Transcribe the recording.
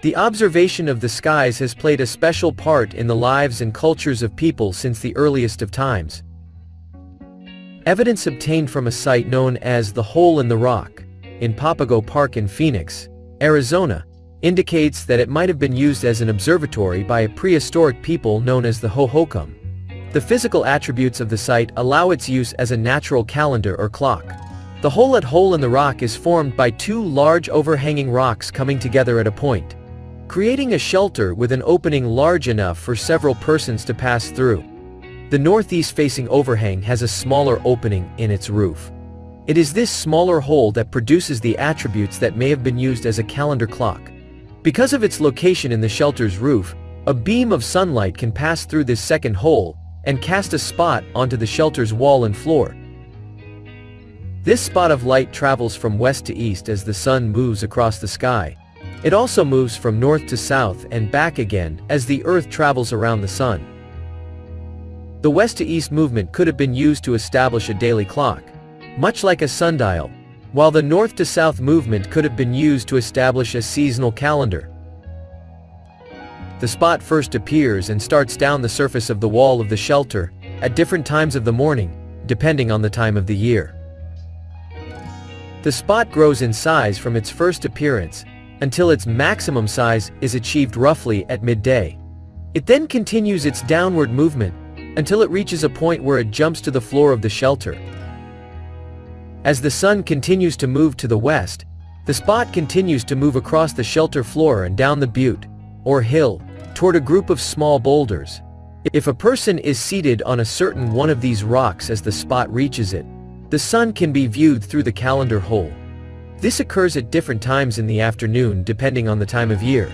The observation of the skies has played a special part in the lives and cultures of people since the earliest of times. Evidence obtained from a site known as the Hole in the Rock, in Papago Park in Phoenix, Arizona, indicates that it might have been used as an observatory by a prehistoric people known as the Hohokam. The physical attributes of the site allow its use as a natural calendar or clock. The Hole in the Rock is formed by two large overhanging rocks coming together at a point, creating a shelter with an opening large enough for several persons to pass through. The northeast-facing overhang has a smaller opening in its roof. It is this smaller hole that produces the attributes that may have been used as a calendar clock. Because of its location in the shelter's roof, a beam of sunlight can pass through this second hole and cast a spot onto the shelter's wall and floor. This spot of light travels from west to east as the sun moves across the sky. It also moves from north to south and back again as the Earth travels around the sun. The west to east movement could have been used to establish a daily clock, much like a sundial, while the north to south movement could have been used to establish a seasonal calendar. The spot first appears and starts down the surface of the wall of the shelter at different times of the morning, depending on the time of the year. The spot grows in size from its first appearance until its maximum size is achieved roughly at midday. It then continues its downward movement until it reaches a point where it jumps to the floor of the shelter. As the sun continues to move to the west, the spot continues to move across the shelter floor and down the butte, or hill, toward a group of small boulders. If a person is seated on a certain one of these rocks as the spot reaches it, the sun can be viewed through the calendar hole. This occurs at different times in the afternoon depending on the time of year.